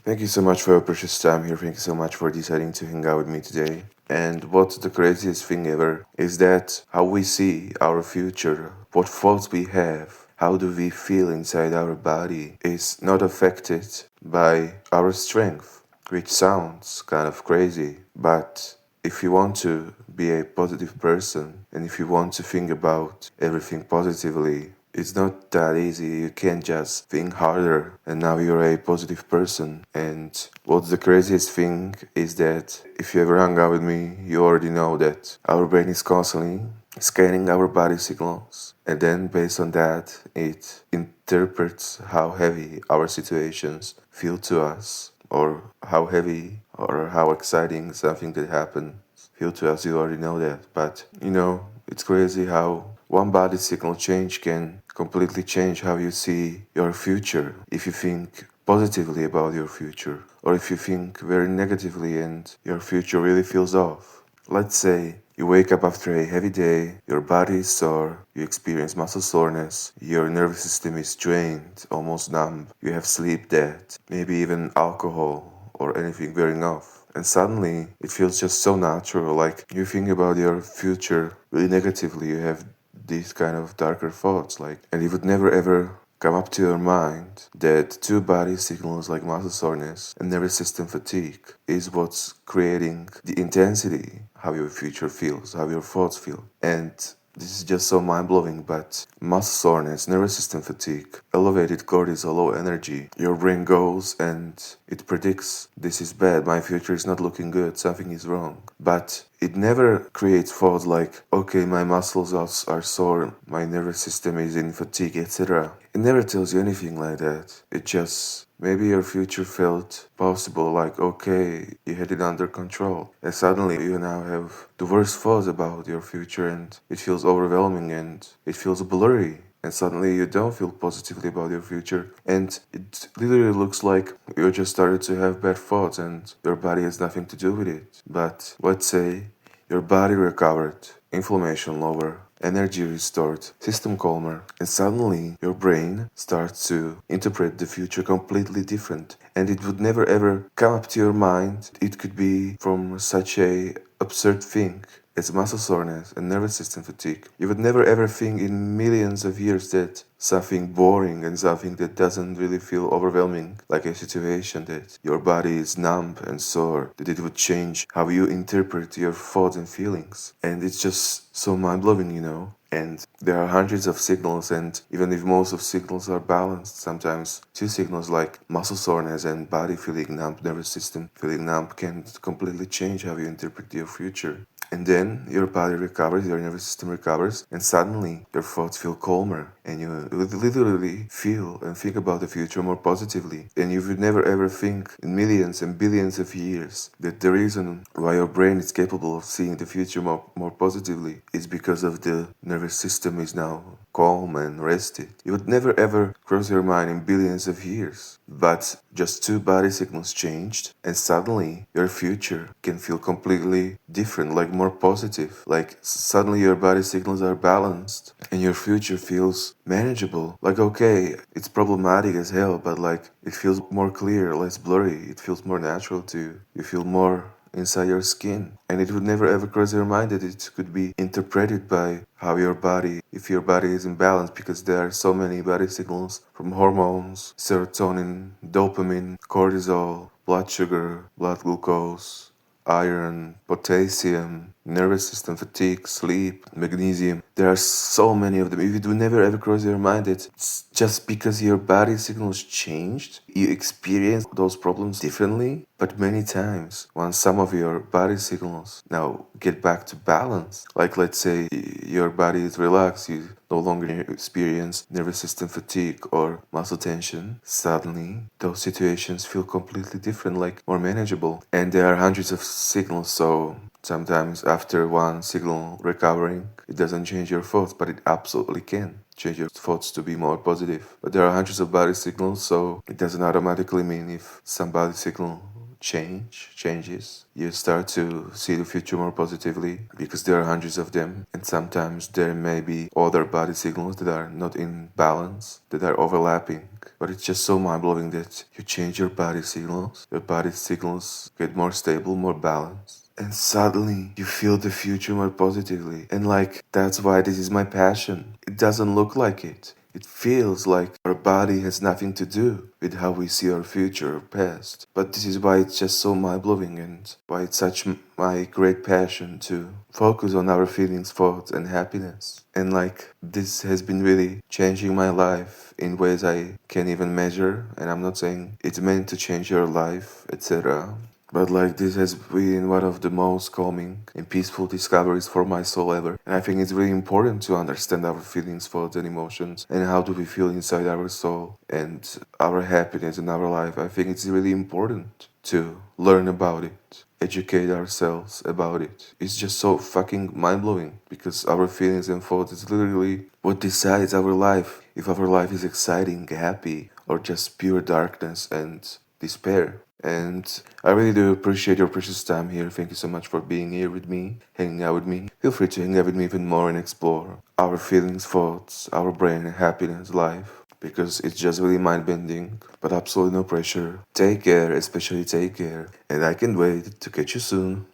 Thank you so much for your precious time here. Thank you so much for deciding to hang out with me today. And what's the craziest thing ever is that how we see our future, what thoughts we have, how do we feel inside our body is not affected by our strength, which sounds kind of crazy. But if you want to be a positive person and if you want to think about everything positively, it's not that easy. You can't just think harder and now you're a positive person. And what's the craziest thing is that if you ever hung out with me, you already know that our brain is constantly scanning our body signals. And then based on that, it interprets how heavy our situations feel to us, or how heavy or how exciting something that happened feel to us. You already know that. But it's crazy how one body signal change can completely change how you see your future. If you think positively about your future, or if you think very negatively and your future really feels off. Let's say you wake up after a heavy day, your body is sore, you experience muscle soreness, your nervous system is drained, almost numb, you have sleep debt, maybe even alcohol or anything wearing off. And suddenly it feels just so natural, like you think about your future really negatively, you have these kind of darker thoughts, and it would never ever come up to your mind that two body signals like muscle soreness and nervous system fatigue is what's creating the intensity, how your future feels, how your thoughts feel. And this is just so mind-blowing, but muscle soreness, nervous system fatigue, elevated cortisol, low energy, your brain goes and it predicts this is bad, my future is not looking good, something is wrong. But it never creates thoughts like, okay, my muscles are sore, my nervous system is in fatigue, etc. It never tells you anything like that. It just, maybe your future felt possible, like, okay, you had it under control. And suddenly you now have the worst thoughts about your future and it feels overwhelming and it feels blurry. And suddenly you don't feel positively about your future. And it literally looks like you just started to have bad thoughts and your body has nothing to do with it. But let's say your body recovered, inflammation lower, energy restored, system calmer, and suddenly your brain starts to interpret the future completely different. And it would never ever come up to your mind. It could be from such a absurd thing as muscle soreness and nervous system fatigue. You would never ever think in millions of years that something boring and something that doesn't really feel overwhelming, like a situation that your body is numb and sore, that it would change how you interpret your thoughts and feelings. And it's just so mind-blowing. And there are hundreds of signals, and even if most of signals are balanced, sometimes two signals like muscle soreness and body feeling numb, nervous system feeling numb can completely change how you interpret your future. And then your body recovers, your nervous system recovers, and suddenly your thoughts feel calmer, and you literally feel and think about the future more positively. And you would never ever think in millions and billions of years that the reason why your brain is capable of seeing the future more positively is because of the nervous system is now calm and rested. It would never ever cross your mind in billions of years. But just two body signals changed, and suddenly your future can feel completely different, like more positive. Like suddenly your body signals are balanced, and your future feels manageable. Like, okay, it's problematic as hell, but like it feels more clear, less blurry. It feels more natural to you. You feel more inside your skin. And it would never ever cross your mind that it could be interpreted by how your body, if your body is imbalanced, because there are so many body signals from hormones, serotonin, dopamine, cortisol, blood sugar, blood glucose, iron, potassium, nervous system fatigue, sleep, magnesium. There are so many of them. If it would never ever cross your mind that just because your body signals changed, you experience those problems differently. But many times, when some of your body signals now get back to balance, like let's say your body is relaxed, you no longer experience nervous system fatigue or muscle tension, suddenly those situations feel completely different, like more manageable. And there are hundreds of signals, so sometimes after one signal recovering, it doesn't change your thoughts, but it absolutely can change your thoughts to be more positive. But there are hundreds of body signals, so it doesn't automatically mean if some body signal changes. You start to see the future more positively because there are hundreds of them, and sometimes there may be other body signals that are not in balance, that are overlapping. But it's just so mind blowing that you change your body signals get more stable, more balanced. And suddenly you feel the future more positively. And like, that's why this is my passion. It doesn't look like it. It feels like our body has nothing to do with how we see our future or past. But this is why it's just so mind blowing and why it's such my great passion to focus on our feelings, thoughts, and happiness. And like, this has been really changing my life in ways I can't even measure. And I'm not saying it's meant to change your life, etc. But like, this has been one of the most calming and peaceful discoveries for my soul ever. And I think it's really important to understand our feelings, thoughts, and emotions and how do we feel inside our soul and our happiness in our life. I think it's really important to learn about it, educate ourselves about it. It's just so fucking mind blowing because our feelings and thoughts is literally what decides our life. If our life is exciting, happy, or just pure darkness and despair. And I really do appreciate your precious time here. Thank you so much for being here with me, hanging out with me. Feel free to hang out with me even more and explore our feelings, thoughts, our brain, happiness, life. Because it's just really mind bending, but absolutely no pressure. Take care, especially take care. And I can't wait to catch you soon.